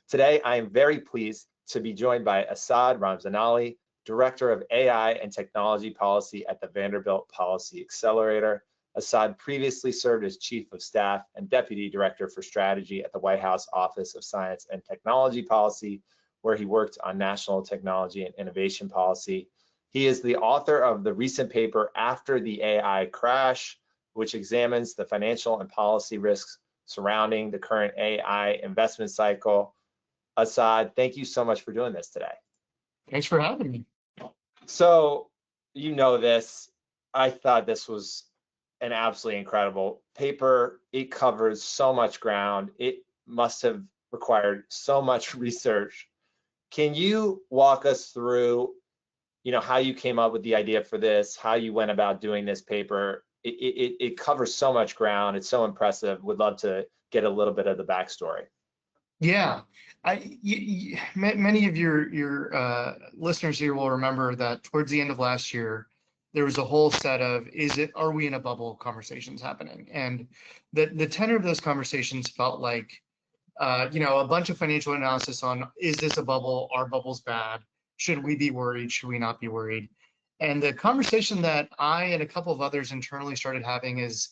Today, I am very pleased to be joined by Asad Ramzanali, Director of AI and Technology Policy at the Vanderbilt Policy Accelerator. Asad previously served as Chief of Staff and Deputy Director for Strategy at the White House Office of Science and Technology Policy, where he worked on national technology and innovation policy. He is the author of the recent paper, After the AI Crash, which examines the financial and policy risks surrounding the current AI investment cycle. Asad, thank you so much for doing this today. Thanks for having me. So, you know this, I thought this was an absolutely incredible paper. It covers so much ground. It must have required so much research. Can you walk us through, how you came up with the idea for this, how you went about doing this paper? It covers so much ground. It's so impressive. Would love to get a little bit of the backstory. Yeah, many of your listeners here will remember that towards the end of last year, there was a whole set of are we in a bubble conversations happening, and the tenor of those conversations felt like a bunch of financial analysis on, is this a bubble? Are bubbles bad? Should we be worried? Should we not be worried? And the conversation that I and a couple of others internally started having is,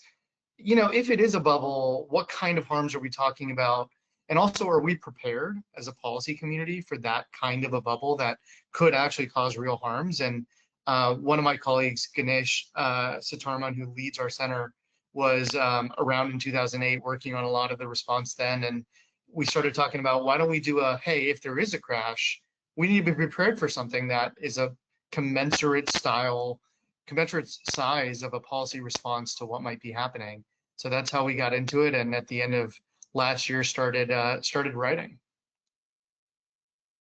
if it is a bubble, what kind of harms are we talking about? And also, are we prepared as a policy community for that kind of a bubble that could actually cause real harms? And one of my colleagues, Ganesh Sitarman, who leads our center, was around in 2008 working on a lot of the response then. And we started talking about, why don't we do hey, if there is a crash, we need to be prepared for something that is a commensurate size of a policy response to what might be happening. So that's how we got into it. And at the end of last year, started writing.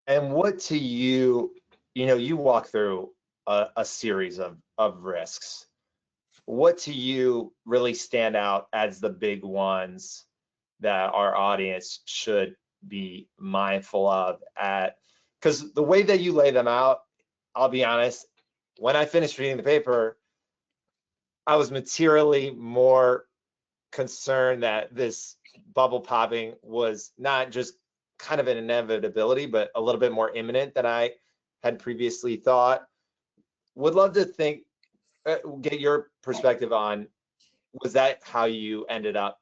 And what to you, you walk through a series of risks. What to you really stand out as the big ones that our audience should be mindful of? Because the way that you lay them out, I'll be honest, when I finished reading the paper, I was materially more concerned that this bubble popping was not just kind of an inevitability, but a little bit more imminent than I had previously thought. Would love to get your perspective on, was that how you ended up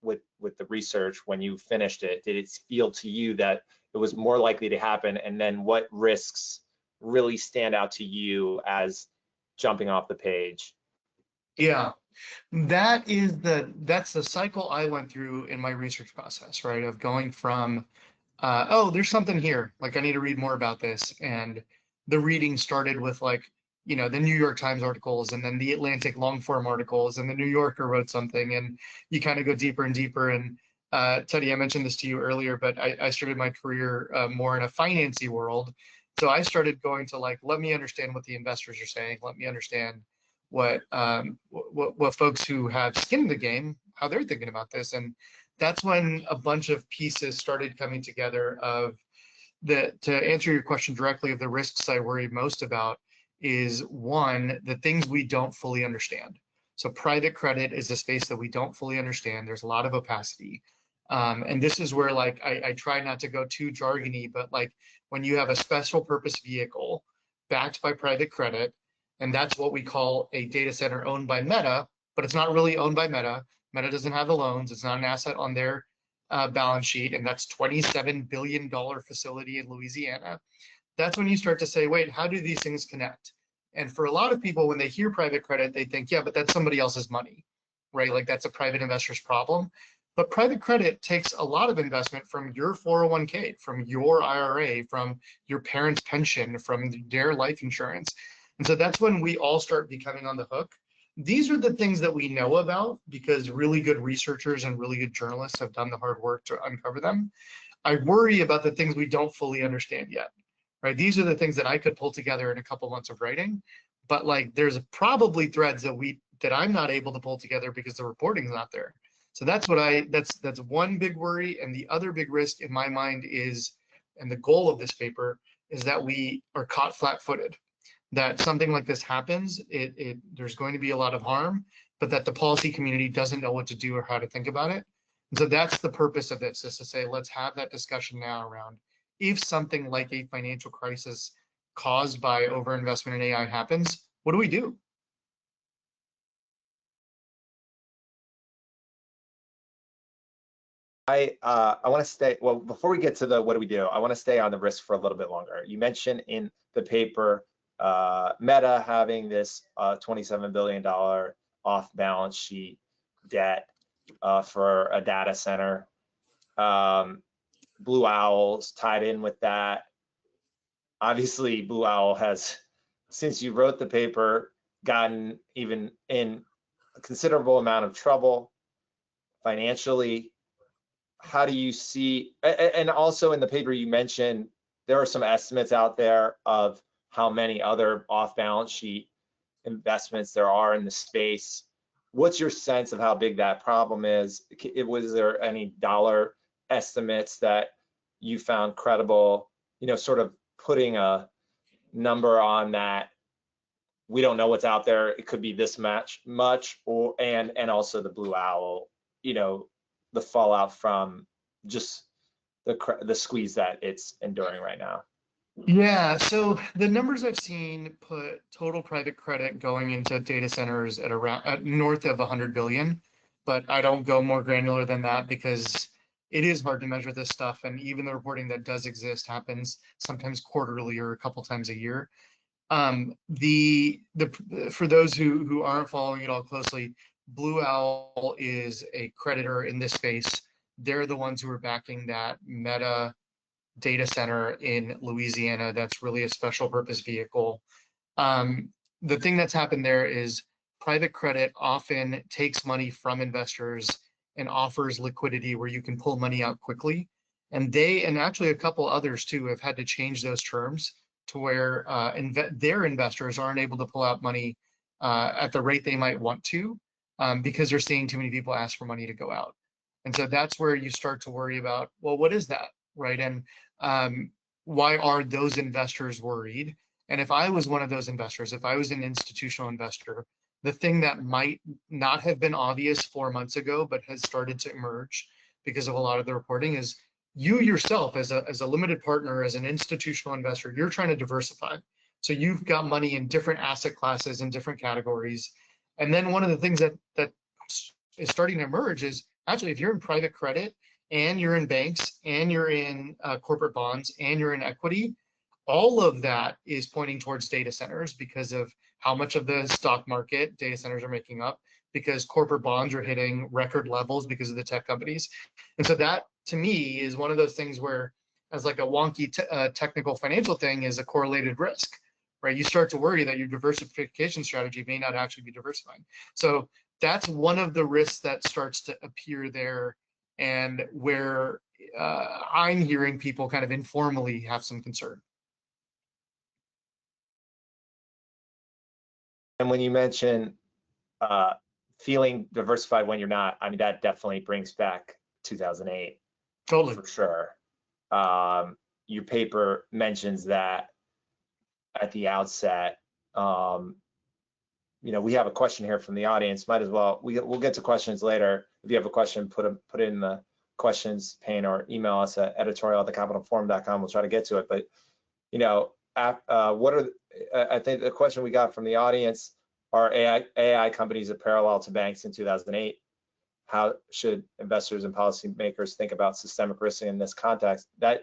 with the research when you finished it? Did it feel to you that it was more likely to happen? And then what risks really stand out to you as jumping off the page? Yeah. That's the cycle I went through in my research process, right? Of going from, there's something here, like I need to read more about this. And the reading started with the New York Times articles, and then the Atlantic long form articles, and the New Yorker wrote something, and you kind of go deeper and deeper. And Teddy, I mentioned this to you earlier, but I started my career more in a financy world. So I started going to let me understand what the investors are saying. Let me understand what folks who have skin in the game, how they're thinking about this. And that's when a bunch of pieces started coming together to answer your question directly, of the risks I worry most about is, one, the things we don't fully understand. So private credit is a space that we don't fully understand. There's a lot of opacity. And this is where I try not to go too jargony, but when you have a special purpose vehicle backed by private credit, and that's what we call a data center owned by Meta, but it's not really owned by Meta. Meta doesn't have the loans. It's not an asset on their balance sheet, and that's $27 billion facility in Louisiana. That's when you start to say, wait, how do these things connect? And for a lot of people, when they hear private credit, they think, yeah, but that's somebody else's money, right? That's a private investor's problem. But private credit takes a lot of investment from your 401k, from your IRA, from your parents' pension, from their life insurance. And so that's when we all start becoming on the hook. These are the things that we know about because really good researchers and really good journalists have done the hard work to uncover them. I worry about the things we don't fully understand yet, right? These are the things that I could pull together in a couple months of writing, but there's probably threads that I'm not able to pull together because the reporting's not there. So that's one big worry. And the other big risk in my mind is, and the goal of this paper is, that we are caught flat-footed. That something like this happens, there's going to be a lot of harm, but that the policy community doesn't know what to do or how to think about it. And so that's the purpose of this, is to say, let's have that discussion now around if something like a financial crisis caused by overinvestment in AI happens, what do we do? I want to stay, well, before we get to the what do we do, I want to stay on the risk for a little bit longer. You mentioned in the paper, Meta having this $27 billion off balance sheet debt for a data center. Blue Owl's tied in with that. Obviously, Blue Owl has, since you wrote the paper, gotten even in a considerable amount of trouble financially. How do you see, and also in the paper you mentioned, there are some estimates out there of how many other off balance sheet investments there are in the space. What's your sense of how big that problem is? Was there any dollar estimates that you found credible, sort of putting a number on that? We don't know what's out there. It could be this much, or and also the Blue Owl, the fallout from just the squeeze that it's enduring right now. Yeah, so the numbers I've seen put total private credit going into data centers at around north of 100 billion, but I don't go more granular than that because it is hard to measure this stuff, and even the reporting that does exist happens sometimes quarterly or a couple times a year. For those who aren't following it all closely, Blue Owl is a creditor in this space. They're the ones who are backing that Meta data center in Louisiana. That's really a special purpose vehicle. The thing that's happened there is private credit often takes money from investors and offers liquidity where you can pull money out quickly. And they, and actually a couple others too, have had to change those terms to where their investors aren't able to pull out money at the rate they might want to because they're seeing too many people ask for money to go out. And so that's where you start to worry about, well, what is that, right? And why are those investors worried? And if I was one of those investors, if I was an institutional investor, the thing that might not have been obvious 4 months ago, but has started to emerge because of a lot of the reporting is you yourself as a limited partner, as an institutional investor, you're trying to diversify. So you've got money in different asset classes and different categories. And then one of the things that is starting to emerge is actually, if you're in private credit and you're in banks and you're in corporate bonds and you're in equity, all of that is pointing towards data centers because of how much of the stock market data centers are making up, because corporate bonds are hitting record levels because of the tech companies. And so that, to me, is one of those things where, as like a wonky technical financial thing, is a correlated risk, right? You start to worry that your diversification strategy may not actually be diversifying. So that's one of the risks that starts to appear there, and where I'm hearing people kind of informally have some concern. And when you mention feeling diversified when you're not, I mean, that definitely brings back 2008. Totally. For sure. Your paper mentions that at the outset. We have a question here from the audience. Might as well, we'll get to questions later. If you have a question, put it in the questions pane or email us at editorial@thecapitalforum.com. We'll try to get to it. But I think the question we got from the audience are AI companies that parallel to banks in 2008. How should investors and policymakers think about systemic risk in this context? That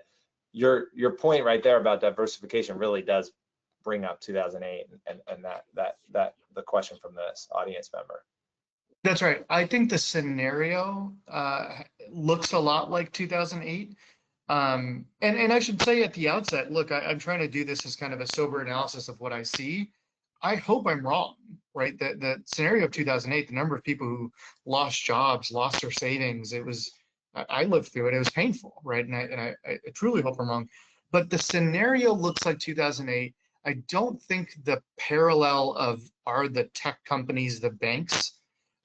your point right there about diversification really does bring up 2008 and that the question from this audience member. That's right. I think the scenario looks a lot like 2008. And I should say at the outset, look, I'm trying to do this as kind of a sober analysis of what I see. I hope I'm wrong, right? The scenario of 2008, the number of people who lost jobs, lost their savings, I lived through it. It was painful, right? And I truly hope I'm wrong. But the scenario looks like 2008. I don't think the parallel of are the tech companies the banks.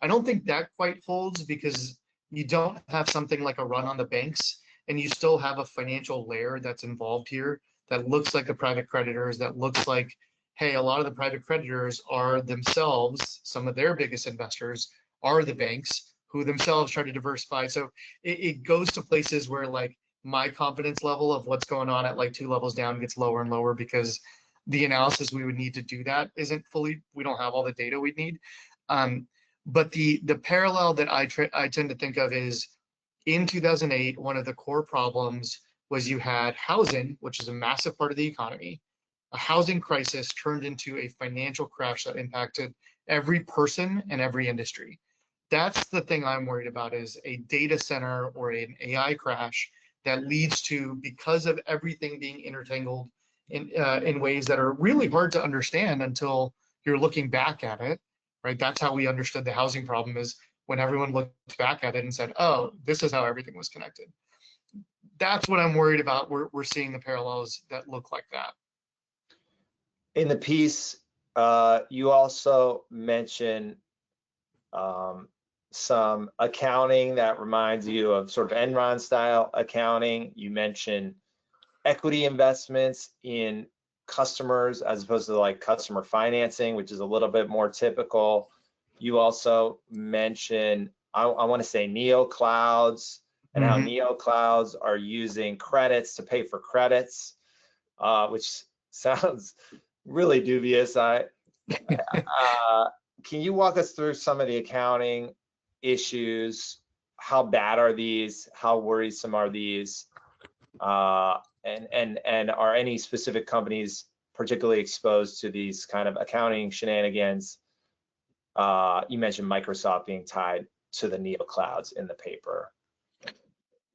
I don't think that quite holds, because you don't have something like a run on the banks, and you still have a financial layer that's involved here that looks like the private creditors, that looks like, hey, a lot of the private creditors are themselves, some of their biggest investors are the banks who themselves try to diversify. So it goes to places where like my confidence level of what's going on at like 2 levels down gets lower and lower because the analysis we would need to do that isn't fully, we don't have all the data we need. But the parallel that I tend to think of is in 2008, one of the core problems was you had housing, which is a massive part of the economy. A housing crisis turned into a financial crash that impacted every person and every industry. That's the thing I'm worried about, is a data center or an AI crash that leads to, because of everything being intertangled in ways that are really hard to understand until you're looking back at it, right? That's how we understood the housing problem, is when everyone looked back at it and said, oh, this is how everything was connected. That's what I'm worried about. We're seeing the parallels that look like that. In the piece, you also mention some accounting that reminds you of sort of Enron style accounting. You mentioned equity investments in customers as opposed to like customer financing, which is a little bit more typical. You also mention, I want to say neo clouds, and how neo clouds are using credits to pay for credits, which sounds really dubious. Can you walk us through some of the accounting issues? How bad are these? How worrisome are these? And are any specific companies particularly exposed to these kind of accounting shenanigans? You mentioned Microsoft being tied to the neo clouds in the paper.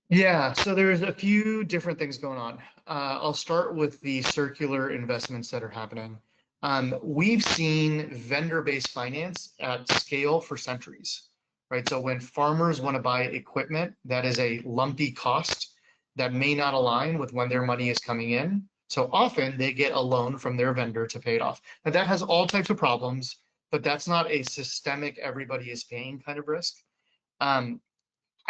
Yeah, so there's a few different things going on. I'll start with the circular investments that are happening. We've seen vendor-based finance at scale for centuries, right? So when farmers want to buy equipment, that is a lumpy cost that may not align with when their money is coming in. So often they get a loan from their vendor to pay it off. Now that has all types of problems, but that's not a systemic, everybody is paying kind of risk.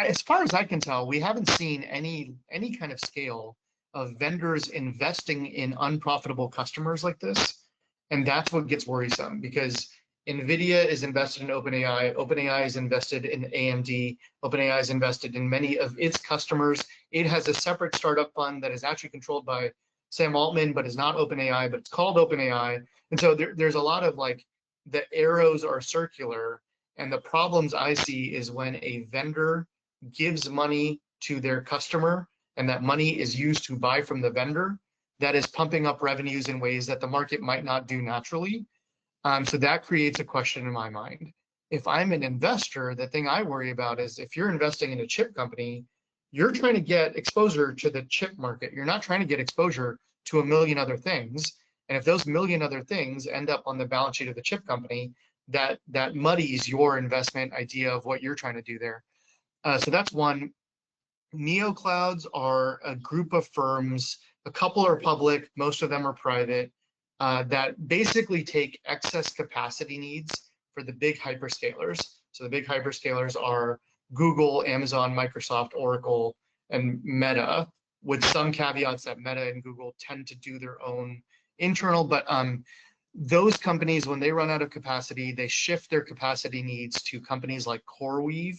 As far as I can tell, we haven't seen any kind of scale of vendors investing in unprofitable customers like this. And that's what gets worrisome, because NVIDIA is invested in OpenAI, OpenAI is invested in AMD, OpenAI is invested in many of its customers. It has a separate startup fund that is actually controlled by Sam Altman, but is not OpenAI, but it's called OpenAI. And so there's a lot of like, the arrows are circular. And the problems I see is when a vendor gives money to their customer and that money is used to buy from the vendor, that is pumping up revenues in ways that the market might not do naturally. So that creates a question in my mind. If I'm an investor, the thing I worry about is if you're investing in a chip company, you're trying to get exposure to the chip market. You're not trying to get exposure to a million other things. And if those million other things end up on the balance sheet of the chip company, that muddies your investment idea of what you're trying to do there. So that's one. Neo clouds are a group of firms, a couple are public, most of them are private, that basically take excess capacity needs for the big hyperscalers. So the big hyperscalers are Google, Amazon, Microsoft, Oracle, and Meta, with some caveats that Meta and Google tend to do their own internal, but those companies, when they run out of capacity, they shift their capacity needs to companies like CoreWeave.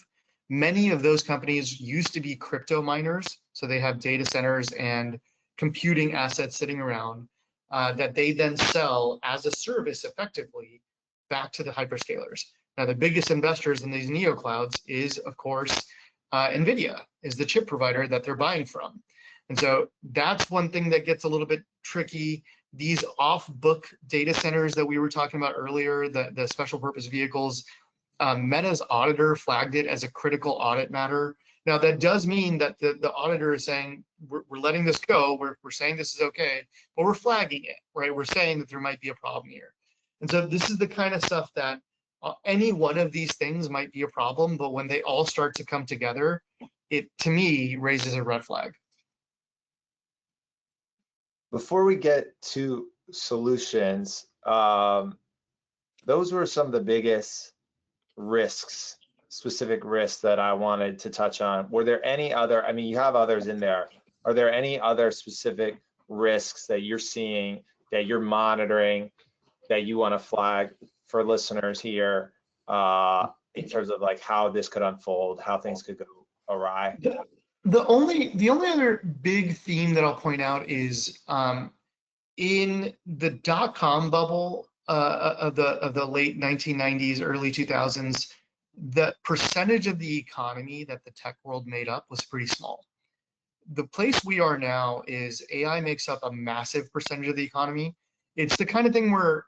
Many of those companies used to be crypto miners, so they have data centers and computing assets sitting around that they then sell as a service effectively back to the hyperscalers. Now, the biggest investors in these neo clouds is, of course, NVIDIA is the chip provider that they're buying from. And so that's one thing that gets a little bit tricky. These off-book data centers that we were talking about earlier, the special purpose vehicles, Meta's auditor flagged it as a critical audit matter. Now, that does mean that the auditor is saying, we're letting this go, we're saying this is okay, but we're flagging it, right? We're saying that there might be a problem here. And so this is the kind of stuff that any one of these things might be a problem, but when they all start to come together, it, to me, raises a red flag. Before we get to solutions, those were some of the biggest risks, specific risks that I wanted to touch on. Were there any other, I mean, you have others in there. Are there any other specific risks that you're seeing, that you're monitoring, that you want to flag for listeners here? in terms of like how this could unfold, how things could go awry? The only other big theme that I'll point out is in the dot-com bubble of the late 1990s, early 2000s, the percentage of the economy that the tech world made up was pretty small. The place we are now is AI makes up a massive percentage of the economy. It's the kind of thing where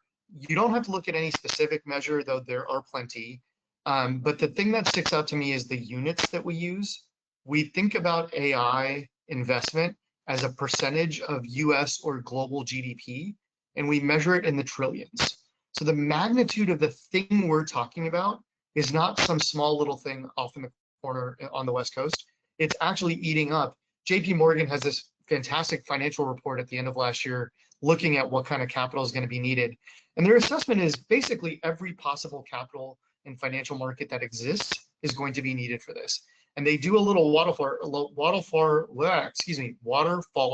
you don't have to look at any specific measure, though there are plenty. But the thing that sticks out to me is the units that we use. We think about AI investment as a percentage of US or global GDP, and we measure it in the trillions. So the magnitude of the thing we're talking about is not some small little thing off in the corner on the West Coast. It's actually eating up. JP Morgan has this fantastic financial report at the end of last year looking at what kind of capital is going to be needed. And their assessment is basically every possible capital and financial market that exists is going to be needed for this. And they do a little waterfall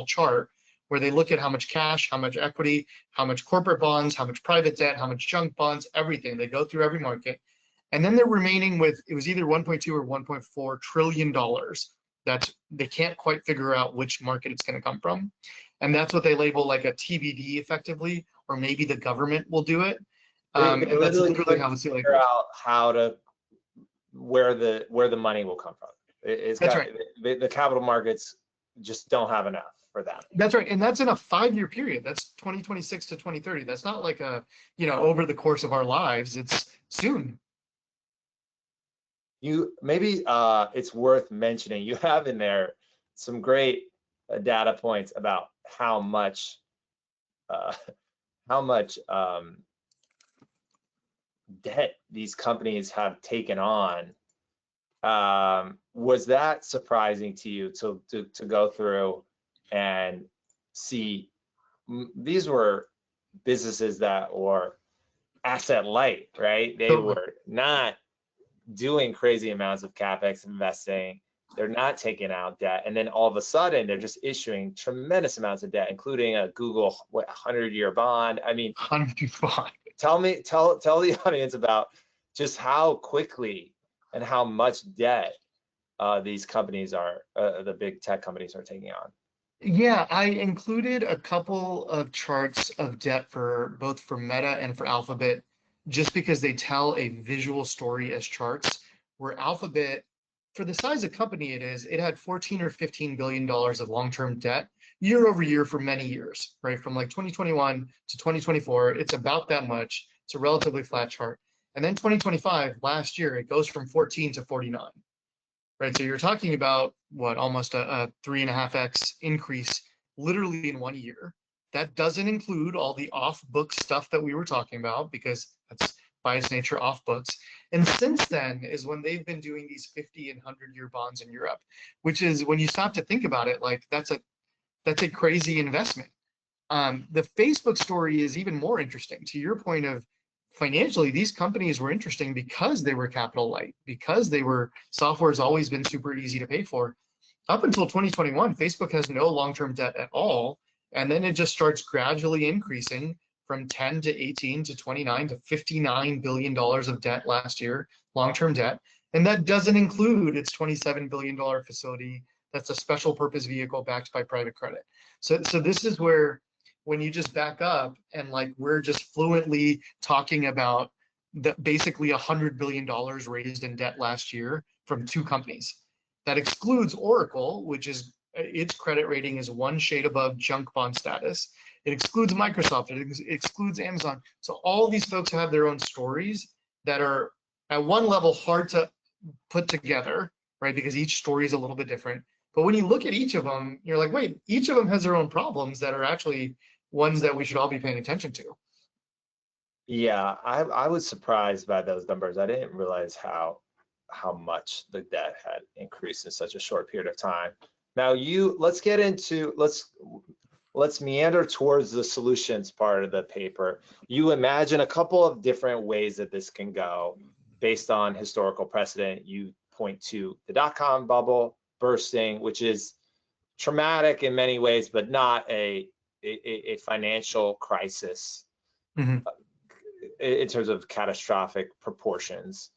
chart where they look at how much cash, how much equity, how much corporate bonds, how much private debt, how much junk bonds, everything. They go through every market. And then they're remaining with, it was either 1.2 or 1.4 trillion dollars. They can't quite figure out which market it's going to come from. And that's what they label like a TBD effectively, or maybe the government will do it. They And that's literally how it's like figure out how to where the money will come from. It's that's got, right. The capital markets just don't have enough for that. That's right, and that's in a 5-year period. That's 2026 to 2030. That's not like a, over the course of our lives. It's soon. Maybe it's worth mentioning, you have in there some great data points about how much debt these companies have taken on. Was that surprising to you to go through and see these were businesses that were asset light, right? They were not doing crazy amounts of CapEx investing. They're not taking out debt. And then all of a sudden they're just issuing tremendous amounts of debt, including a Google 100-year bond. I mean, 100-year bond. Tell the audience about just how quickly and how much debt these companies are, the big tech companies are taking on. Yeah, I included a couple of charts of debt for both for Meta and for Alphabet, just because they tell a visual story as charts, where Alphabet, for the size of company it had 14 or 15 billion dollars of long-term debt year over year for many years, right? From like 2021 to 2024, it's about that much. It's a relatively flat chart. And then 2025, last year, it goes from 14 to 49. Right, so you're talking about what, almost a 3.5x increase literally in 1 year. That doesn't include all the off-book stuff that we were talking about, because that's by its nature off books. And since then is when they've been doing these 50 and 100-year bonds in Europe, which is, when you stop to think about it, like that's a crazy investment. The Facebook story is even more interesting. To your point of, financially, these companies were interesting because they were capital light, because software has always been super easy to pay for. Up until 2021, Facebook has no long-term debt at all. And then it just starts gradually increasing from 10 to 18 to 29 to $59 billion of debt last year, long-term debt. And that doesn't include its $27 billion facility. That's a special purpose vehicle backed by private credit. So this is where, when you just back up and like we're just fluently talking about basically $100 billion raised in debt last year from 2 companies. That excludes Oracle, which is, its credit rating is 1 shade above junk bond status. It excludes Microsoft, it excludes Amazon. So all these folks have their own stories that are at one level hard to put together, right? Because each story is a little bit different. But when you look at each of them, you're like, wait, each of them has their own problems that are actually ones that we should all be paying attention to. Yeah, I was surprised by those numbers. I didn't realize how much the debt had increased in such a short period of time. Now let's meander towards the solutions part of the paper. You imagine a couple of different ways that this can go based on historical precedent. You point to the dot-com bubble bursting, which is traumatic in many ways, but not a financial crisis in terms of catastrophic proportions.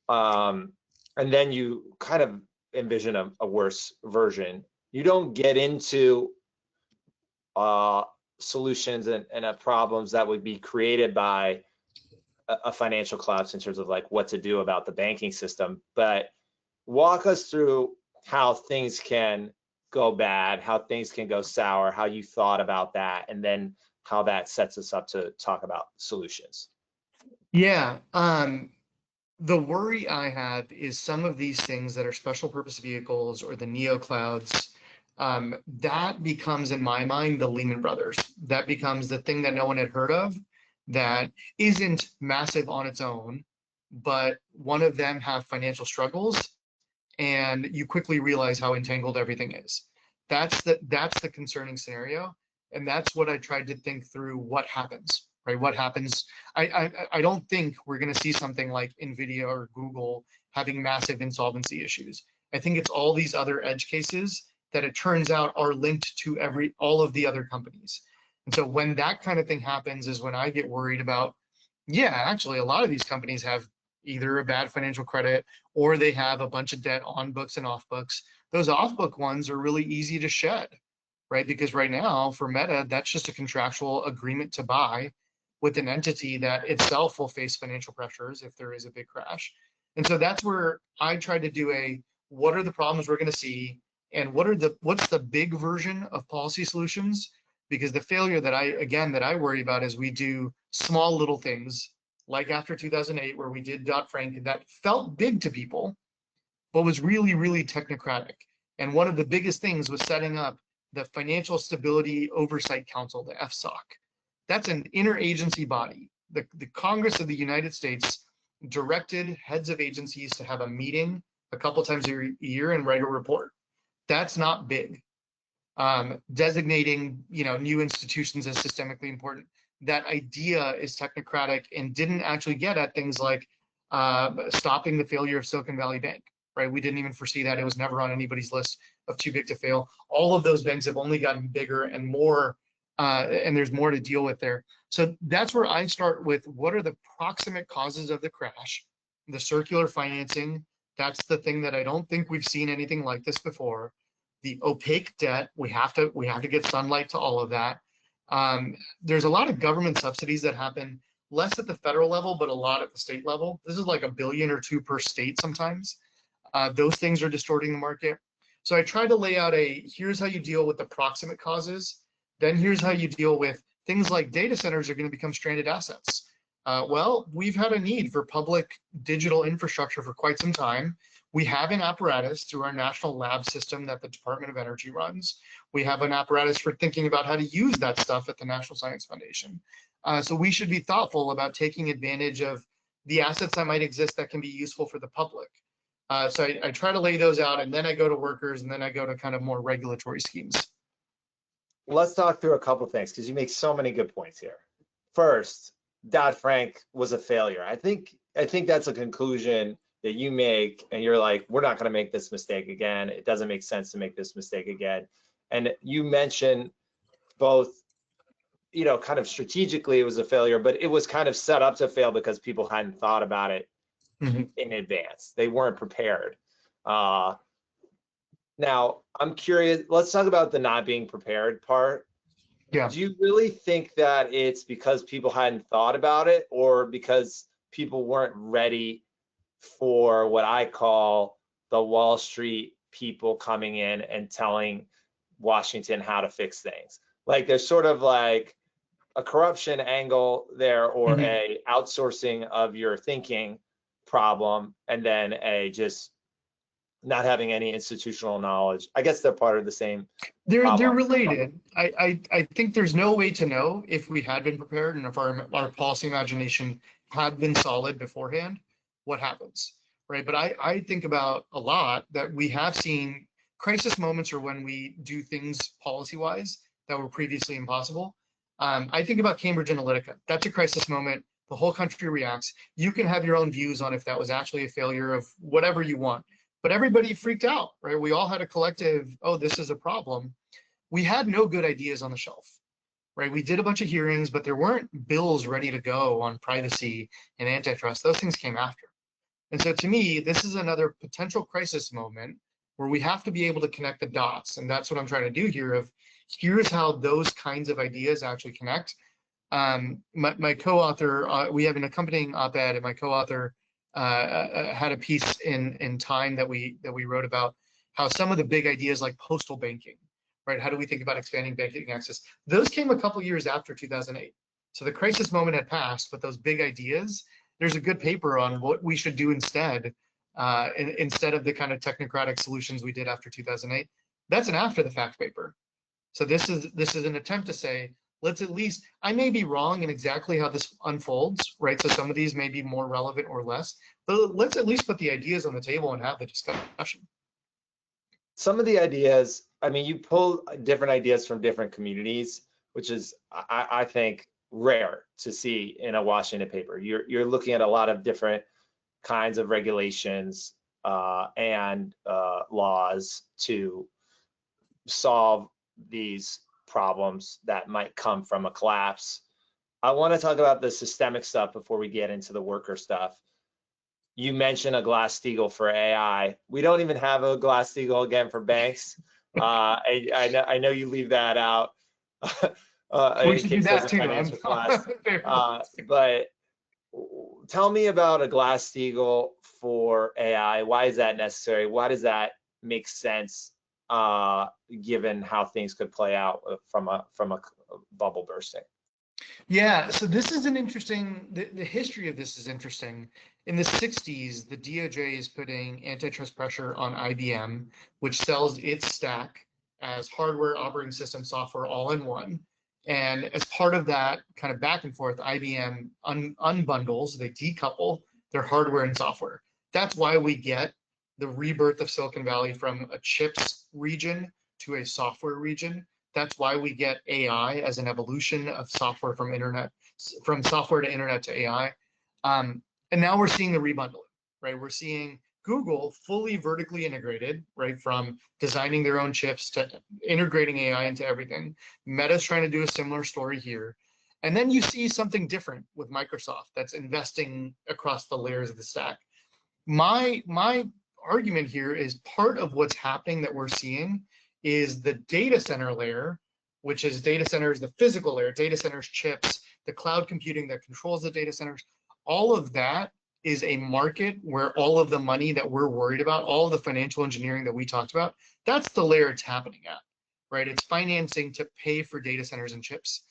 and then you kind of envision a worse version. You don't get into solutions and problems that would be created by a financial collapse in terms of like what to do about the banking system, but walk us through how things can go bad, how things can go sour, how you thought about that, and then how that sets us up to talk about solutions. Yeah. The worry I have is some of these things that are special purpose vehicles or the neo clouds, that becomes, in my mind, the Lehman Brothers. That becomes the thing that no one had heard of, that isn't massive on its own, but one of them have financial struggles, and you quickly realize how entangled everything is. That's the concerning scenario, and that's what I tried to think through. What happens, right? What happens? I don't think we're going to see something like Nvidia or Google having massive insolvency issues. I think it's all these other edge cases that it turns out are linked to all of the other companies. And so when that kind of thing happens is when I get worried about, yeah, actually a lot of these companies have either a bad financial credit or they have a bunch of debt on books and off books. Those off book ones are really easy to shed, right? Because right now for Meta, that's just a contractual agreement to buy with an entity that itself will face financial pressures if there is a big crash. And so that's where I tried to do what are the problems we're going to see, and what's the big version of policy solutions? Because the failure that I worry about is we do small little things like after 2008, where we did Dodd-Frank, that felt big to people, but was really, really technocratic. And one of the biggest things was setting up the Financial Stability Oversight Council, the FSOC. That's an interagency body. The Congress of the United States directed heads of agencies to have a meeting a couple times a year and write a report. That's not big. Designating new institutions as systemically important, that idea is technocratic and didn't actually get at things like stopping the failure of Silicon Valley Bank, right? We didn't even foresee that. It was never on anybody's list of too big to fail. All of those banks have only gotten bigger and more, and there's more to deal with there. So that's where I start with what are the proximate causes of the crash. The circular financing, that's the thing that I don't think we've seen anything like this before. The opaque debt, we have to get sunlight to all of that. There's a lot of government subsidies that happen less at the federal level, but a lot at the state level. This is like $1 billion or $2 billion per state sometimes. Those things are distorting the market. So I tried to lay out here's how you deal with the proximate causes. Then here's how you deal with things like data centers are going to become stranded assets. Well, we've had a need for public digital infrastructure for quite some time. We have an apparatus through our national lab system that the Department of Energy runs. We have an apparatus for thinking about how to use that stuff at the National Science Foundation. So we should be thoughtful about taking advantage of the assets that might exist that can be useful for the public. So I try to lay those out, and then I go to workers, and then I go to kind of more regulatory schemes. Let's talk through a couple of things, because you make so many good points here. First, Dodd-Frank was a failure. I think that's a conclusion that you make, and you're like, we're not going to make this mistake again. It doesn't make sense to make this mistake again. And you mentioned both, kind of strategically it was a failure, but it was kind of set up to fail because people hadn't thought about it in advance. They weren't prepared. Now, I'm curious, let's talk about the not being prepared part. Yeah. Do you really think that it's because people hadn't thought about it, or because people weren't ready for what I call the Wall Street people coming in and telling Washington how to fix things? Like there's sort of like a corruption angle there, or a outsourcing of your thinking problem, and then a just not having any institutional knowledge. I guess they're part of the same. They're related. I think there's no way to know if we had been prepared and if our policy imagination had been solid beforehand, what happens, right? But I think about a lot that we have seen crisis moments, or when we do things policy-wise that were previously impossible. I think about Cambridge Analytica. That's a crisis moment. The whole country reacts. You can have your own views on if that was actually a failure of whatever you want. But everybody freaked out, right? We all had a collective, oh, this is a problem. We had no good ideas on the shelf, right? We did a bunch of hearings, but there weren't bills ready to go on privacy and antitrust. Those things came after. And so to me, this is another potential crisis moment where we have to be able to connect the dots. And that's what I'm trying to do here of here's how those kinds of ideas actually connect. My co-author, we have an accompanying op-ed, and my co-author had a piece in Time that we wrote about how some of the big ideas like postal banking, right? How do we think about expanding banking access? Those came a couple years after 2008. So the crisis moment had passed, but those big ideas, there's a good paper on what we should do instead, instead of the kind of technocratic solutions we did after 2008. That's an after the fact paper. So this is an attempt to say, let's at least, I may be wrong in exactly how this unfolds, right? So some of these may be more relevant or less, but let's at least put the ideas on the table and have the discussion. Some of the ideas, I mean, you pull different ideas from different communities, which is, I think, rare to see in a Washington paper. You're looking at a lot of different kinds of regulations and laws to solve these problems that might come from a collapse. I want to talk about the systemic stuff before we get into the worker stuff. You mentioned a Glass-Steagall for AI. We don't even have a Glass-Steagall again for banks. I know you leave that out. We should do that too. But tell me about a Glass-Steagall for AI. Why is that necessary? Why does that make sense given how things could play out from a bubble bursting? Yeah, so this is an interesting, the history of this is interesting. In the 60s, the DOJ is putting antitrust pressure on IBM, which sells its stack as hardware, operating system, software, all in one. And as part of that kind of back and forth, IBM unbundles, they decouple their hardware and software. That's why we get the rebirth of Silicon Valley from a chips region to a software region. That's why we get AI as an evolution of software from software to internet to AI. And now we're seeing the rebundling, right? We're seeing Google fully vertically integrated, right? From designing their own chips to integrating AI into everything. Meta's trying to do a similar story here. And then you see something different with Microsoft that's investing across the layers of the stack. My argument here is part of what's happening that we're seeing is the data center layer, which is data centers, the physical layer, data centers, chips, the cloud computing that controls the data centers. All of that is a market where all of the money that we're worried about, all of the financial engineering that we talked about, that's the layer it's happening at, right? It's financing to pay for data centers and chips.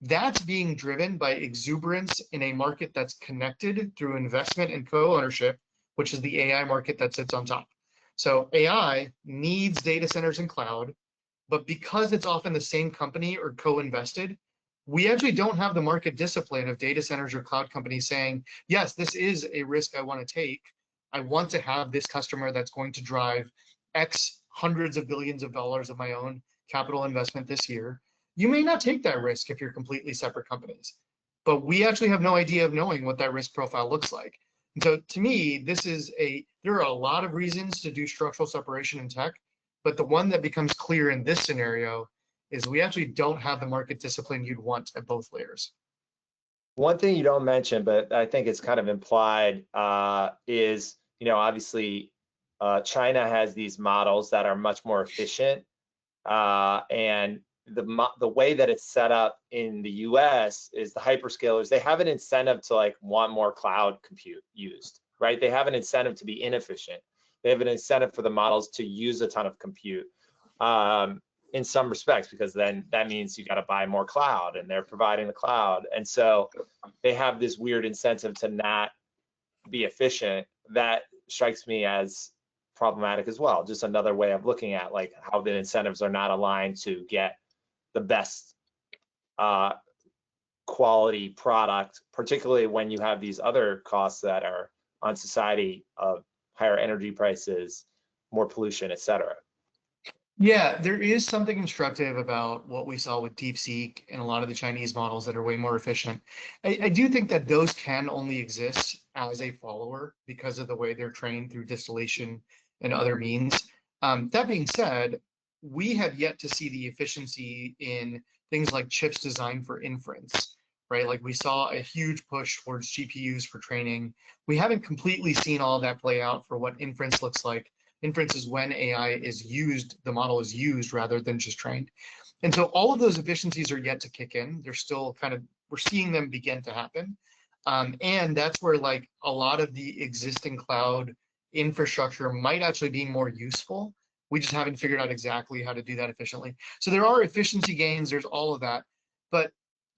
That's being driven by exuberance in a market that's connected through investment and co-ownership, which is the AI market that sits on top. So AI needs data centers and cloud, but because it's often the same company or co-invested, we actually don't have the market discipline of data centers or cloud companies saying, yes, this is a risk I want to take. I want to have this customer that's going to drive X hundreds of billions of dollars of my own capital investment this year. You may not take that risk if you're completely separate companies, but we actually have no idea of knowing what that risk profile looks like. And so to me, there are a lot of reasons to do structural separation in tech, but the one that becomes clear in this scenario is we actually don't have the market discipline you'd want at both layers. One thing you don't mention, but I think it's kind of implied, is, obviously China has these models that are much more efficient, and the way that it's set up in the US is the hyperscalers, they have an incentive to want more cloud compute used, right? They have an incentive to be inefficient. They have an incentive for the models to use a ton of compute in some respects, because then that means you got to buy more cloud and they're providing the cloud. And so they have this weird incentive to not be efficient. That strikes me as problematic as well. Just another way of looking at how the incentives are not aligned to get the best quality product, particularly when you have these other costs that are on society of higher energy prices, more pollution, et cetera. Yeah, there is something instructive about what we saw with DeepSeek and a lot of the Chinese models that are way more efficient. I do think that those can only exist as a follower because of the way they're trained through distillation and other means. That being said, we have yet to see the efficiency in things like chips designed for inference, right? Like we saw a huge push towards GPUs for training. We haven't completely seen all of that play out for what inference looks like. Inference is when AI is used, the model is used rather than just trained. And so all of those efficiencies are yet to kick in. They're still kind of, we're seeing them begin to happen. And that's where like a lot of the existing cloud infrastructure might actually be more useful. We just haven't figured out exactly how to do that efficiently. So there are efficiency gains, there's all of that. But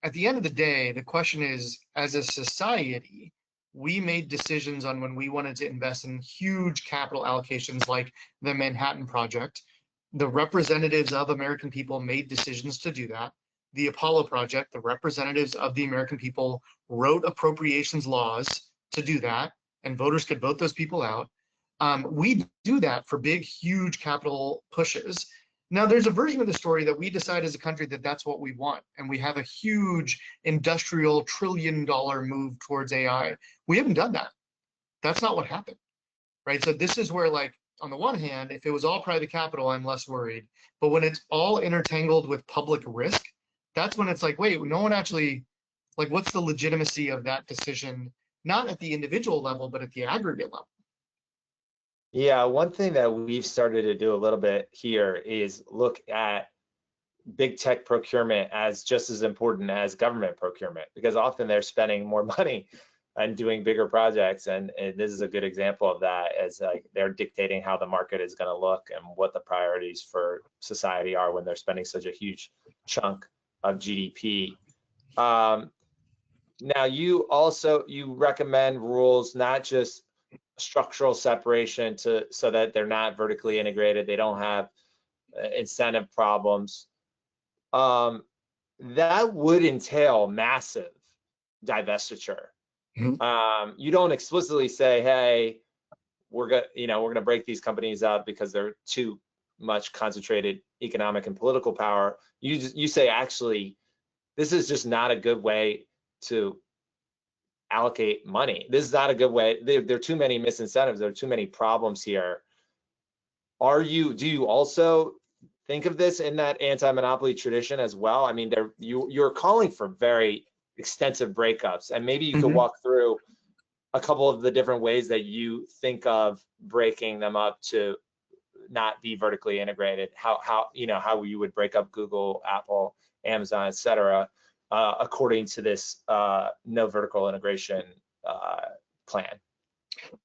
at the end of the day, the question is, as a society, we made decisions on when we wanted to invest in huge capital allocations like the Manhattan Project. The representatives of American people made decisions to do that. The Apollo Project, the representatives of the American people wrote appropriations laws to do that, and voters could vote those people out. We do that for big, huge capital pushes. Now, there's a version of the story that we decide as a country that that's what we want, and we have a huge industrial trillion-dollar move towards AI. We haven't done that. That's not what happened, right? So this is where, like, on the one hand, if it was all private capital, I'm less worried. But when it's all intertangled with public risk, that's when it's like, wait, no one actually, like, what's the legitimacy of that decision, not at the individual level, but at the aggregate level? Yeah, one thing that we've started to do a little bit here is look at big tech procurement as just as important as government procurement, because often they're spending more money and doing bigger projects, and this is a good example of that, as like they're dictating how the market is going to look and what the priorities for society are when they're spending such a huge chunk of GDP. Now you recommend rules, not just structural separation so that they're not vertically integrated, they don't have incentive problems. That would entail massive divestiture. You don't explicitly say, hey, we're gonna break these companies up because they're too much concentrated economic and political power. You say, actually, this is just not a good way to allocate money. This is not a good way. There are too many misincentives. There are too many problems here. Do you also think of this in that anti-monopoly tradition as well? I mean, you're calling for very extensive breakups, and maybe you could walk through a couple of the different ways that you think of breaking them up to not be vertically integrated. How you would break up Google, Apple, Amazon, etc., according to this no vertical integration plan.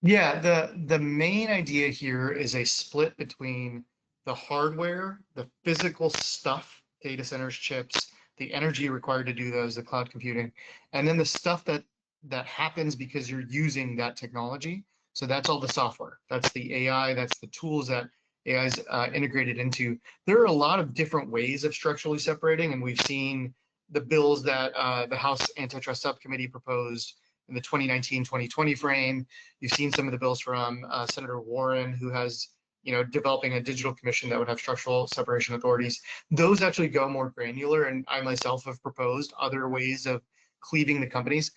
Yeah, the main idea here is a split between the hardware, the physical stuff, data centers, chips, the energy required to do those, the cloud computing, and then the stuff that happens because you're using that technology. So that's all the software. That's the AI, that's the tools that AI is integrated into. There are a lot of different ways of structurally separating, and we've seen the bills that the House Antitrust Subcommittee proposed in the 2019-2020 frame. You've seen some of the bills from Senator Warren, who has, developing a digital commission that would have structural separation authorities. Those actually go more granular, and I myself have proposed other ways of cleaving the companies.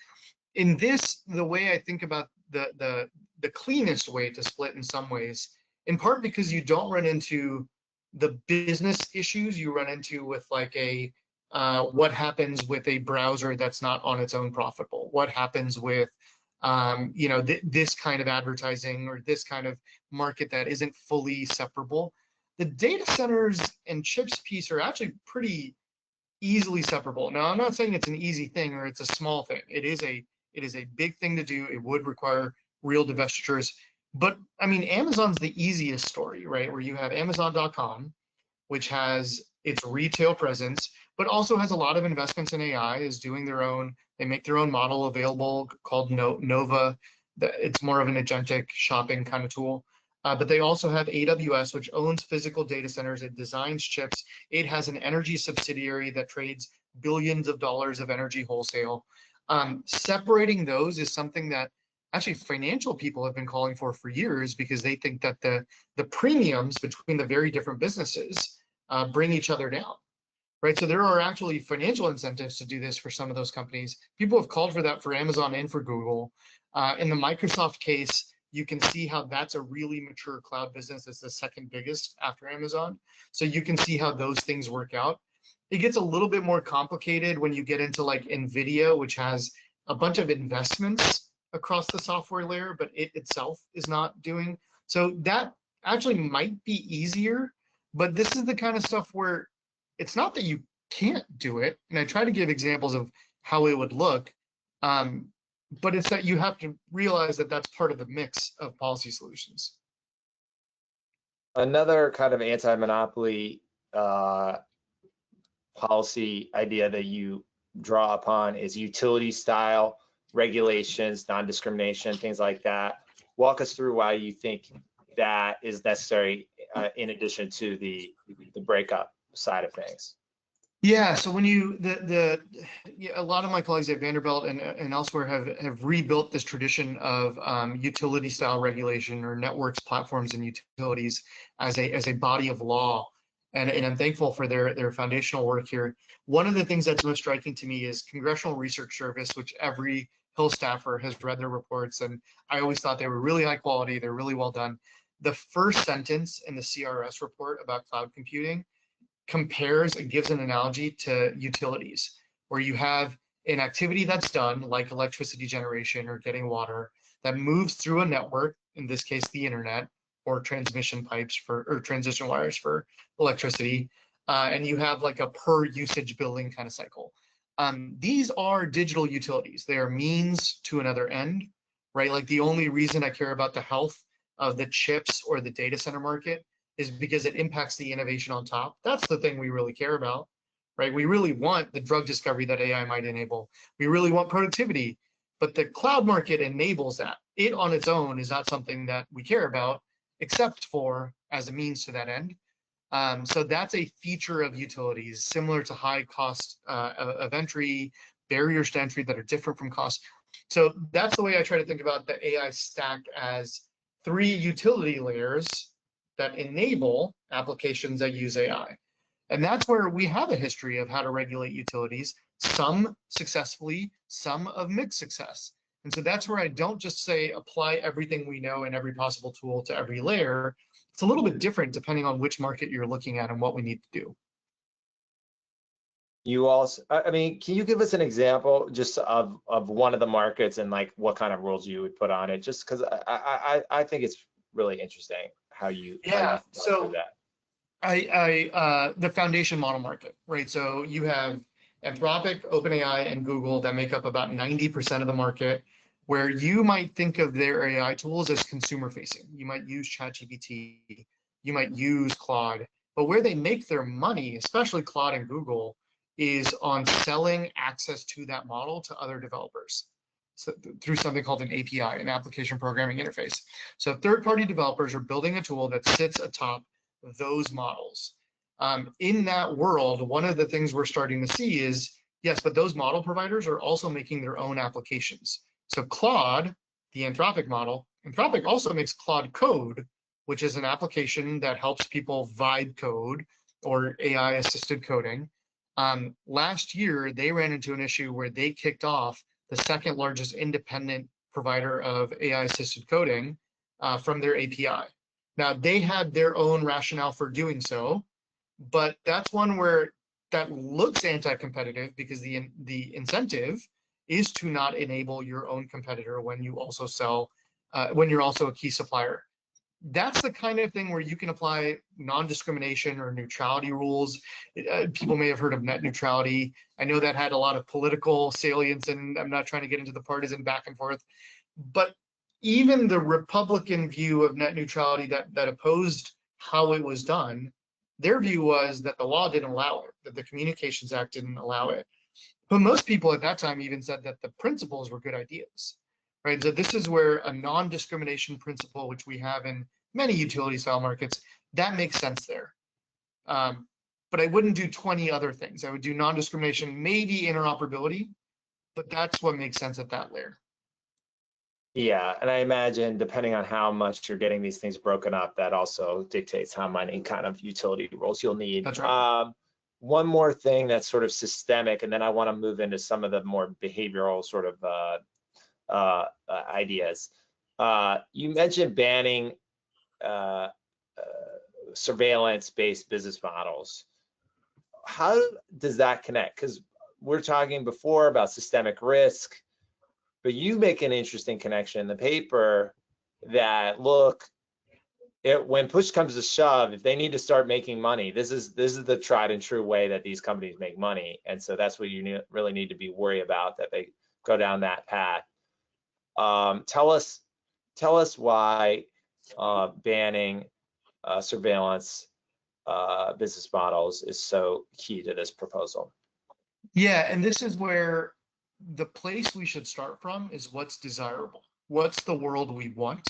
In this, the way I think about the cleanest way to split in some ways, in part because you don't run into the business issues you run into with like a what happens with a browser that's not on its own profitable? What happens with this kind of advertising or this kind of market that isn't fully separable? The data centers and chips piece are actually pretty easily separable. Now, I'm not saying it's an easy thing or it's a small thing. It is a big thing to do. It would require real divestitures. But I mean, Amazon's the easiest story, right? Where you have Amazon.com, which has its retail presence, but also has a lot of investments in AI, is doing they make their own model available called Nova. It's more of an agentic shopping kind of tool. But they also have AWS, which owns physical data centers. It designs chips. It has an energy subsidiary that trades billions of dollars of energy wholesale. Separating those is something that actually financial people have been calling for years, because they think that the premiums between the very different businesses bring each other down, right? So there are actually financial incentives to do this for some of those companies. People have called for that for Amazon and for Google. In the Microsoft case, you can see how that's a really mature cloud business. It's the second biggest after Amazon. So you can see how those things work out. It gets a little bit more complicated when you get into like NVIDIA, which has a bunch of investments across the software layer, but it itself is not doing. So that actually might be easier, but this is the kind of stuff where it's not that you can't do it. And I try to give examples of how it would look, but it's that you have to realize that that's part of the mix of policy solutions. Another kind of anti-monopoly policy idea that you draw upon is utility style regulations, non-discrimination, things like that. Walk us through why you think that is necessary in addition to the breakup side of things. Yeah, so when you a lot of my colleagues at Vanderbilt and elsewhere have rebuilt this tradition of utility style regulation or networks, platforms, and utilities as a body of law, and I'm thankful for their foundational work here. One of the things that's most striking to me is Congressional Research Service, which every Hill staffer has read their reports, and I always thought they were really high quality. They're really well done. The first sentence in the CRS report about cloud computing compares and gives an analogy to utilities, where you have an activity that's done, like electricity generation or getting water, that moves through a network, in this case, the internet, or transmission pipes or transition wires for electricity, and you have like a per usage billing kind of cycle. These are digital utilities. They are means to another end, right? Like the only reason I care about the health of the chips or the data center market is because it impacts the innovation on top. That's the thing we really care about, right? We really want the drug discovery that AI might enable. We really want productivity, but the cloud market enables that. It on its own is not something that we care about, except for as a means to that end. So that's a feature of utilities, similar to high cost of entry, barriers to entry that are different from cost. So that's the way I try to think about the AI stack as 3 utility layers that enable applications that use AI. And that's where we have a history of how to regulate utilities, some successfully, some of mixed success. And so that's where I don't just say apply everything we know in every possible tool to every layer. It's a little bit different depending on which market you're looking at and what we need to do. You also, I mean, can you give us an example just of one of the markets and like what kind of rules you would put on it? Just because I think it's really interesting how you so that. the foundation model market, right? So you have Anthropic, OpenAI, and Google that make up about 90% of the market, where you might think of their AI tools as consumer facing. You might use ChatGPT, you might use Claude, but where they make their money, especially Claude and Google, is on selling access to that model to other developers. So through something called an API, an application programming interface. So third-party developers are building a tool that sits atop those models. In that world, one of the things we're starting to see is, yes, but those model providers are also making their own applications. So Claude, the Anthropic model, Anthropic also makes Claude Code, which is an application that helps people vibe code or AI-assisted coding. Last year, they ran into an issue where they kicked off the second largest independent provider of AI-assisted coding from their API. Now, they had their own rationale for doing so, but that's one where that looks anti-competitive because the incentive is to not enable your own competitor when you also sell, when you're also a key supplier. That's the kind of thing where you can apply non-discrimination or neutrality rules. People may have heard of net neutrality. I know that had a lot of political salience, and I'm not trying to get into the partisan back and forth, but even the Republican view of net neutrality that opposed how it was done, their view was that the law didn't allow it, that the Communications Act didn't allow it. But most people at that time even said that the principles were good ideas, right? So this is where a non-discrimination principle, which we have in many utility style markets, that makes sense there. But I wouldn't do 20 other things. I would do non-discrimination, maybe interoperability, but that's what makes sense at that layer. Yeah, and I imagine depending on how much you're getting these things broken up, that also dictates how many kind of utility rules you'll need. That's right. One more thing that's sort of systemic, and then I want to move into some of the more behavioral sort of ideas. You mentioned banning surveillance-based business models. how does that connect? Because we're talking before about systemic risk, but you make an interesting connection in the paper that, look, when push comes to shove, if they need to start making money, this is the tried and true way that these companies make money, and so that's what you really need to be worried about, that they go down that path. Tell us why banning surveillance business models is so key to this proposal. Yeah, and this is where the place we should start from is what's desirable. What's the world we want?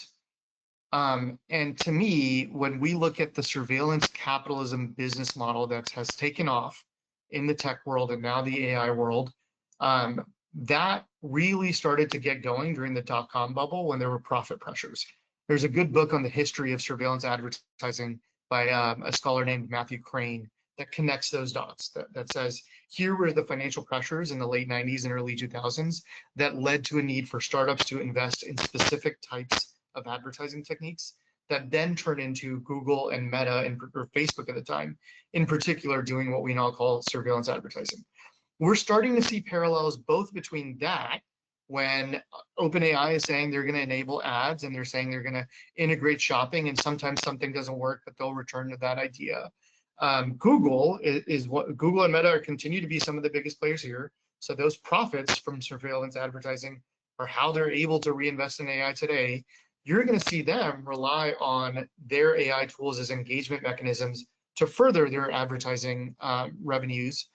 And to me, when we look at the surveillance capitalism business model that has taken off in the tech world and now the AI world, that really started to get going during the dot-com bubble when there were profit pressures. There's a good book on the history of surveillance advertising by a scholar named Matthew Crane that connects those dots, that says, here were the financial pressures in the late 90s and early 2000s that led to a need for startups to invest in specific types of advertising techniques that then turn into Google and Meta or Facebook at the time, in particular, doing what we now call surveillance advertising. We're starting to see parallels both between that, when OpenAI is saying they're going to enable ads and they're saying they're going to integrate shopping, and sometimes something doesn't work, but they'll return to that idea. Google is what Google and Meta continue to be some of the biggest players here. So those profits from surveillance advertising are how they're able to reinvest in AI today. You're going to see them rely on their AI tools as engagement mechanisms to further their advertising revenues.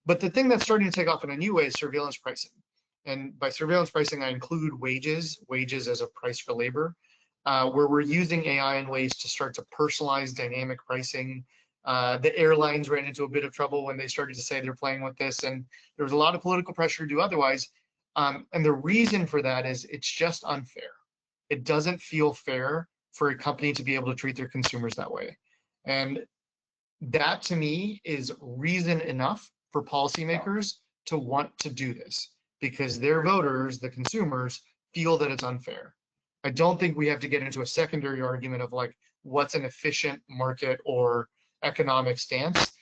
But the thing that's starting to take off in a new way is surveillance pricing. And by surveillance pricing, I include wages as a price for labor, where we're using AI in ways to start to personalize dynamic pricing. The airlines ran into a bit of trouble when they started to say they're playing with this, and there was a lot of political pressure to do otherwise. And the reason for that is it's just unfair. It doesn't feel fair for a company to be able to treat their consumers that way. And that, to me, is reason enough for policymakers to want to do this, because their voters, the consumers, feel that it's unfair. I don't think we have to get into a secondary argument of like, what's an efficient market or economic stance.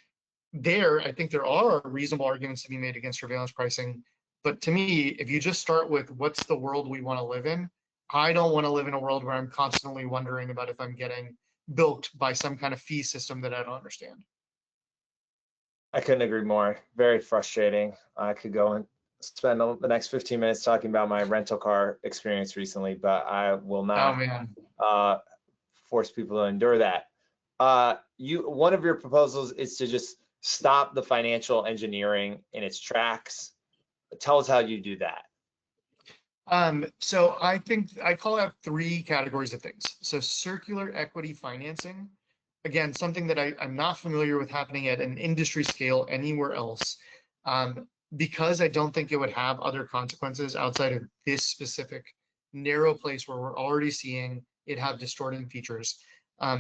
I think there are reasonable arguments to be made against surveillance pricing. But to me, if you just start with what's the world we want to live in, I don't want to live in a world where I'm constantly wondering about if I'm getting bilked by some kind of fee system that I don't understand. I couldn't agree more. Very frustrating. I could go and spend the next 15 minutes talking about my rental car experience recently, but I will not force people to endure that. One of your proposals is to just stop the financial engineering in its tracks. Tell us how you do that. So I think I call out three categories of things. So circular equity financing, again, something that I'm not familiar with happening at an industry scale anywhere else, because I don't think it would have other consequences outside of this specific narrow place where we're already seeing it have distorting features.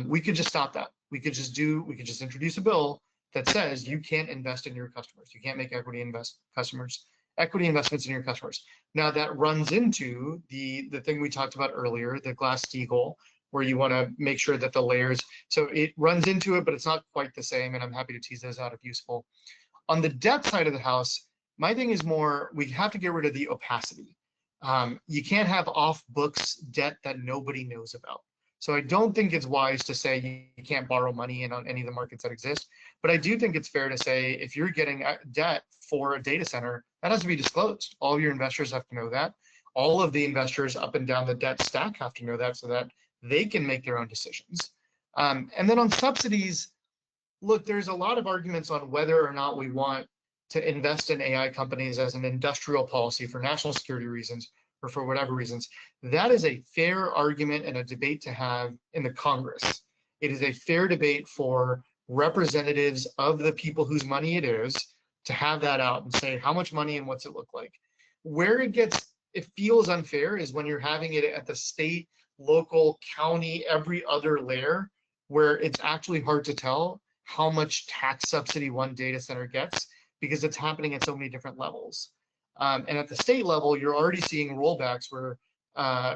We could just stop that. We could just introduce a bill that says you can't invest in your customers. You can't make equity investments in your customers. Now that runs into the thing we talked about earlier, the Glass-Steagall, where you want to make sure that the layers, so it runs into it, but it's not quite the same, and I'm happy to tease those out if useful. On the debt side of the house, my thing is more, we have to get rid of the opacity. You can't have off-books debt that nobody knows about. So I don't think it's wise to say you can't borrow money in on any of the markets that exist. But I do think it's fair to say if you're getting debt for a data center, that has to be disclosed. All of your investors have to know that. All of the investors up and down the debt stack have to know that so that they can make their own decisions. And then on subsidies, look, there's a lot of arguments on whether or not we want to invest in AI companies as an industrial policy for national security reasons or for whatever reasons. That is a fair argument and a debate to have in the Congress. It is a fair debate for representatives of the people whose money it is to have that out and say how much money and what's it look like. Where it feels unfair is when you're having it at the state, local, county, every other layer, where it's actually hard to tell how much tax subsidy one data center gets because it's happening at so many different levels. And at the state level, you're already seeing rollbacks where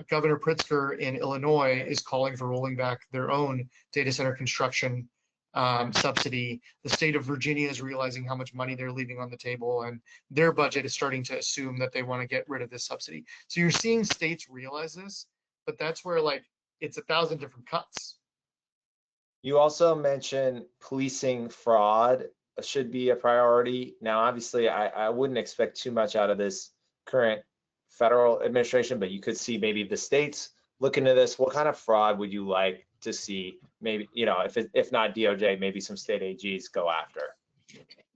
Governor Pritzker in Illinois is calling for rolling back their own data center construction subsidy. The state of Virginia is realizing how much money they're leaving on the table, and their budget is starting to assume that they want to get rid of this subsidy. So you're seeing states realize this, but that's where like it's 1,000 different cuts. You also mentioned policing fraud should be a priority. Now, obviously, I wouldn't expect too much out of this current federal administration, but you could see maybe the states look into this. What kind of fraud would you like to see? Maybe, if not DOJ, maybe some state AGs go after.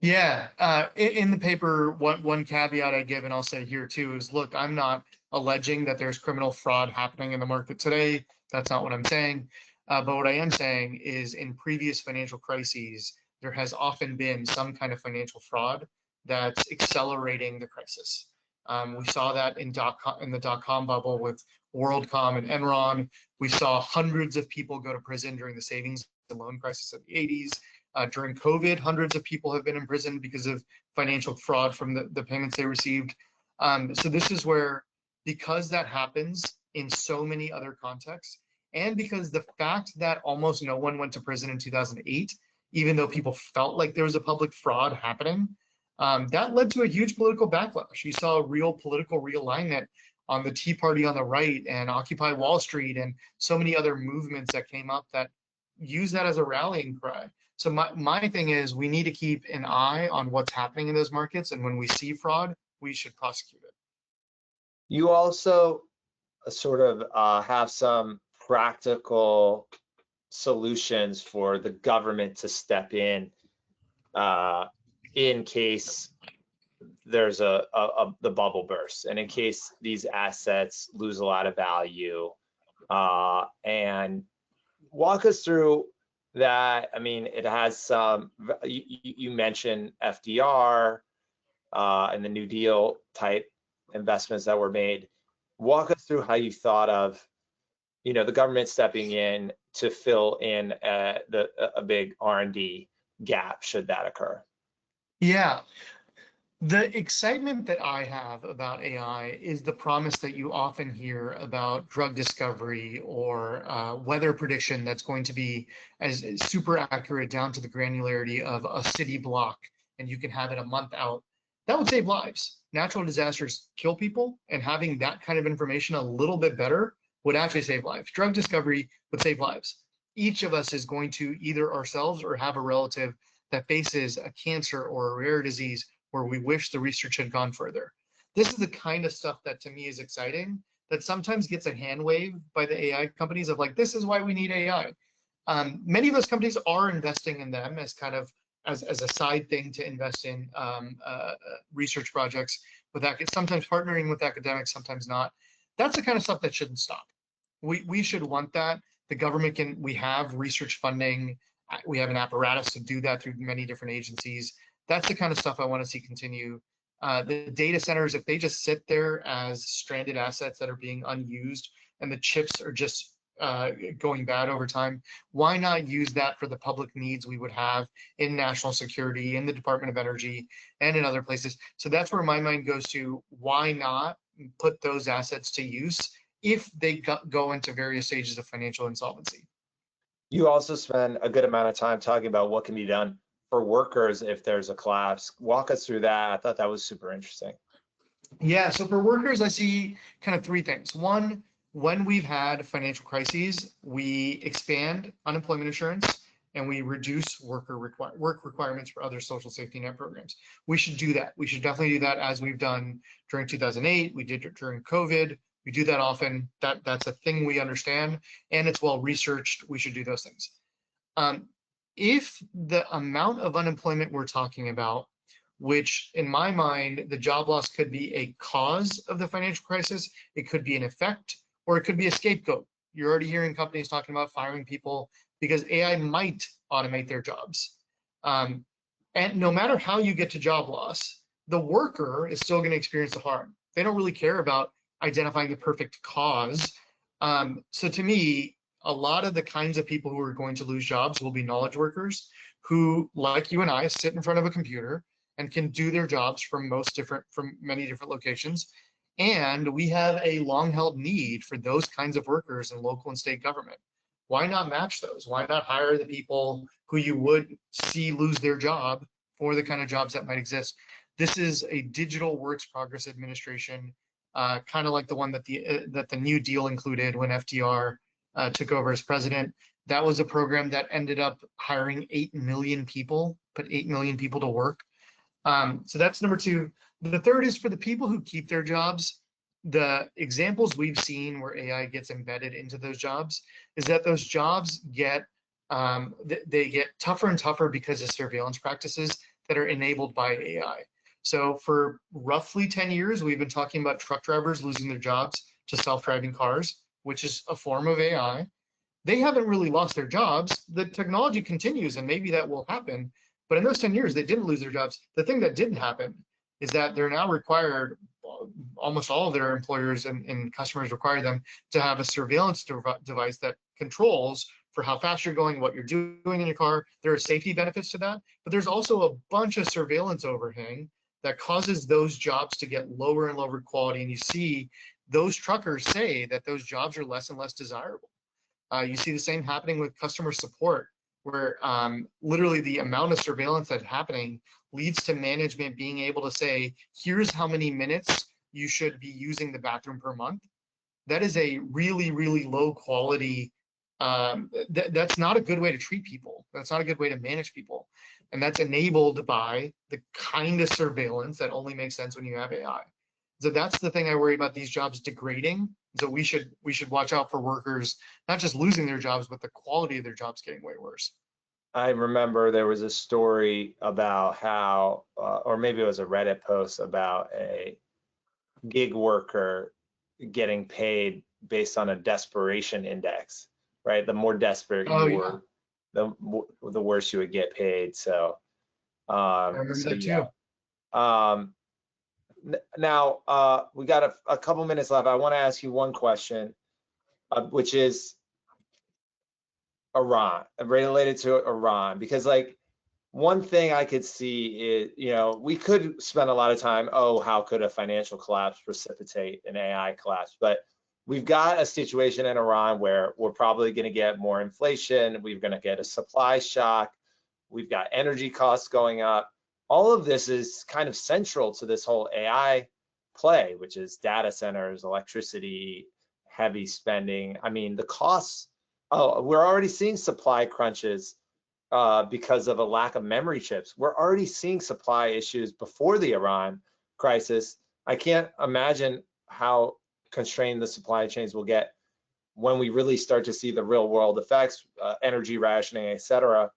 Yeah, in the paper, one caveat I give, and I'll say here too, is look, I'm not alleging that there's criminal fraud happening in the market today. That's not what I'm saying. But what I am saying is in previous financial crises, there has often been some kind of financial fraud that's accelerating the crisis. We saw that in the dot-com bubble with WorldCom and Enron. We saw hundreds of people go to prison during the savings and loan crisis of the 80s. During COVID, hundreds of people have been in prison because of financial fraud from the payments they received. So this is where, because that happens in so many other contexts, and because the fact that almost no one went to prison in 2008, even though people felt like there was a public fraud happening, that led to a huge political backlash. You saw a real political realignment on the Tea Party on the right and Occupy Wall Street and so many other movements that came up that use that as a rallying cry. So my thing is we need to keep an eye on what's happening in those markets, and when we see fraud, we should prosecute it. You also sort of have some practical solutions for the government to step in case there's the bubble bursts, and in case these assets lose a lot of value. And walk us through that. I mean, it has some, you mentioned FDR and the New Deal type investments that were made. Walk us through how you thought of, the government stepping in to fill in a big R&D gap should that occur. Yeah. The excitement that I have about AI is the promise that you often hear about drug discovery or weather prediction that's going to be as super accurate down to the granularity of a city block, and you can have it a month out. That would save lives. Natural disasters kill people, and having that kind of information a little bit better would actually save lives. Drug discovery would save lives. Each of us is going to either ourselves or have a relative that faces a cancer or a rare disease where we wish the research had gone further. This is the kind of stuff that to me is exciting, that sometimes gets a hand wave by the AI companies of like, this is why we need AI. Many of those companies are investing in them as kind of as a side thing to invest in research projects with that, sometimes partnering with academics, sometimes not. That's the kind of stuff that shouldn't stop. We should want that. The government we have research funding. We have an apparatus to do that through many different agencies. That's the kind of stuff I want to see continue. The data centers, if they just sit there as stranded assets that are being unused and the chips are just going bad over time, why not use that for the public needs we would have in national security, in the Department of Energy, and in other places? So that's where my mind goes to, why not put those assets to use if they go into various stages of financial insolvency? You also spend a good amount of time talking about what can be done for workers if there's a collapse. Walk us through that. I thought that was super interesting. Yeah, so for workers, I see kind of three things. One, when we've had financial crises, we expand unemployment insurance and we reduce work requirements for other social safety net programs. We should do that. We should definitely do that, as we've done during 2008. We did it during COVID. We do that often. That's a thing we understand, and it's well researched. We should do those things. If the amount of unemployment we're talking about, which in my mind, the job loss could be a cause of the financial crisis, it could be an effect, or it could be a scapegoat. You're already hearing companies talking about firing people because AI might automate their jobs. And no matter how you get to job loss, the worker is still going to experience the harm. They don't really care about identifying the perfect cause. So to me, a lot of the kinds of people who are going to lose jobs will be knowledge workers who, like you and I, sit in front of a computer and can do their jobs from many different locations. And we have a long-held need for those kinds of workers in local and state government. why not match those? Why not hire the people who you would see lose their job for the kind of jobs that might exist? This is a digital works progress administration, kind of like the one that the New Deal included when FDR took over as president. That was a program that ended up hiring 8 million people, put 8 million people to work. So that's number two. The third is for the people who keep their jobs. The examples we've seen where AI gets embedded into those jobs is that those jobs get they get tougher and tougher because of surveillance practices that are enabled by AI. So for roughly 10 years, we've been talking about truck drivers losing their jobs to self-driving cars, which is a form of AI. They haven't really lost their jobs. The technology continues, and maybe that will happen. But in those 10 years, they didn't lose their jobs. The thing that didn't happen is that they're now required, almost all of their employers and customers require them to have a surveillance device that controls for how fast you're going, what you're doing in your car. There are safety benefits to that, but there's also a bunch of surveillance overhang that causes those jobs to get lower and lower quality. And you see those truckers say that those jobs are less and less desirable. You see the same happening with customer support, where literally the amount of surveillance that's happening leads to management being able to say, here's how many minutes you should be using the bathroom per month. That is a really, really low quality, that's not a good way to treat people. That's not a good way to manage people. And that's enabled by the kind of surveillance that only makes sense when you have AI. So that's the thing I worry about, these jobs degrading. So we should watch out for workers not just losing their jobs, but the quality of their jobs getting way worse. I remember there was a story about how, or maybe it was a Reddit post about a gig worker getting paid based on a desperation index, right? The more desperate you were, the worse you would get paid. So, I remember that too. Now, we got a couple minutes left. I want to ask you one question, which is Iran, related to Iran, because like one thing I could see is, we could spend a lot of time, oh, how could a financial collapse precipitate an AI collapse? But we've got a situation in Iran where we're probably going to get more inflation. We're going to get a supply shock. We've got energy costs going up. All of this is kind of central to this whole AI play, which is data centers, electricity, heavy spending. I mean, the costs, we're already seeing supply crunches because of a lack of memory chips. We're already seeing supply issues before the Iran crisis. I can't imagine how constrained the supply chains will get when we really start to see the real world effects, energy rationing, et cetera.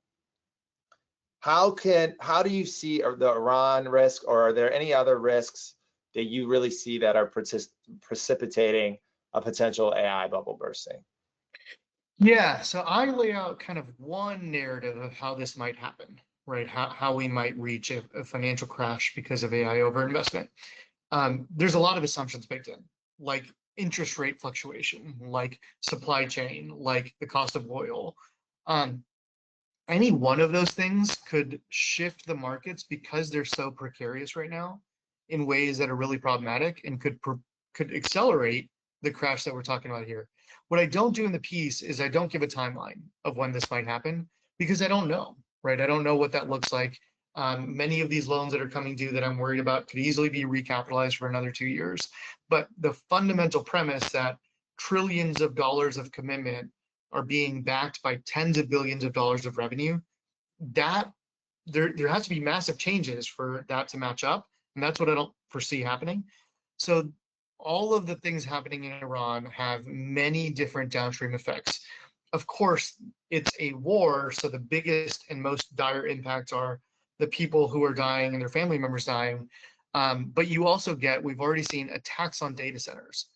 How do you see the Iran risk, or are there any other risks that you really see that are precipitating a potential AI bubble bursting? Yeah, so I lay out kind of one narrative of how this might happen, right? How we might reach a financial crash because of AI overinvestment. There's a lot of assumptions baked in, like interest rate fluctuation, like supply chain, like the cost of oil. Any one of those things could shift the markets because they're so precarious right now in ways that are really problematic and could accelerate the crash that we're talking about here. What I don't do in the piece is I don't give a timeline of when this might happen, because I don't know, right? I don't know what that looks like. Many of these loans that are coming due that I'm worried about could easily be recapitalized for another 2 years. But the fundamental premise that trillions of dollars of commitment are being backed by tens of billions of dollars of revenue, that there has to be massive changes for that to match up. And that's what I don't foresee happening. So all of the things happening in Iran have many different downstream effects. Of course, it's a war, so the biggest and most dire impacts are the people who are dying and their family members dying. But you also get, we've already seen attacks on data centers,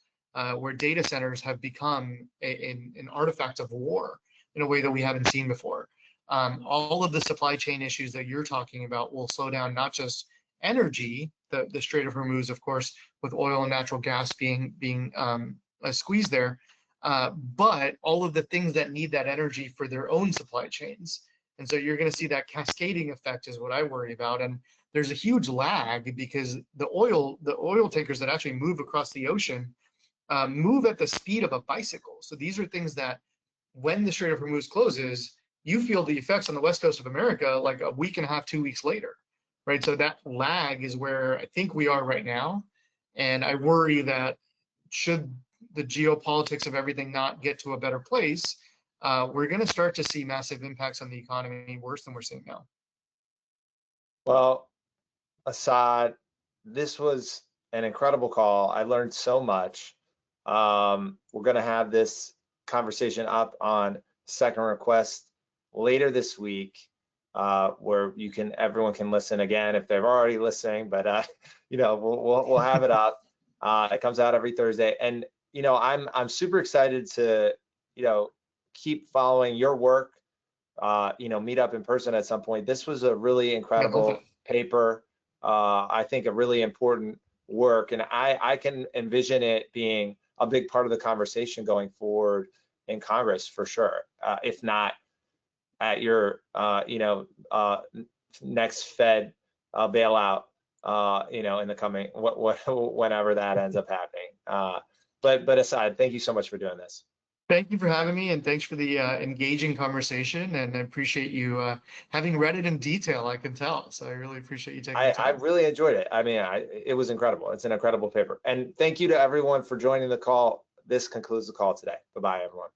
where data centers have become an artifact of war in a way that we haven't seen before. All of the supply chain issues that you're talking about will slow down not just energy, the Strait of Hormuz, of course, with oil and natural gas being squeezed there, but all of the things that need that energy for their own supply chains. And so you're going to see that cascading effect is what I worry about. And there's a huge lag because the oil tankers that actually move across the ocean move at the speed of a bicycle. So these are things that when the Strait of Hormuz closes, you feel the effects on the West Coast of America like a week and a half, 2 weeks later, right? So that lag is where I think we are right now. And I worry that should the geopolitics of everything not get to a better place, we're going to start to see massive impacts on the economy worse than we're seeing now. Well, Asad, this was an incredible call. I learned so much. We're going to have this conversation up on Second Request later this week, where everyone can listen again if they're already listening. But we'll have it up. It comes out every Thursday, and I'm super excited to keep following your work. Meet up in person at some point. This was a really incredible paper. I think a really important work, and I can envision it being a big part of the conversation going forward in Congress for sure. If not at your next Fed bailout, in the coming whenever that ends up happening. But Asad, thank you so much for doing this. Thank you for having me, and thanks for the engaging conversation. And I appreciate you having read it in detail. I can tell, so I really appreciate you taking the time. I really enjoyed it. I mean, it was incredible. It's an incredible paper. And thank you to everyone for joining the call. This concludes the call today. Bye-bye, everyone.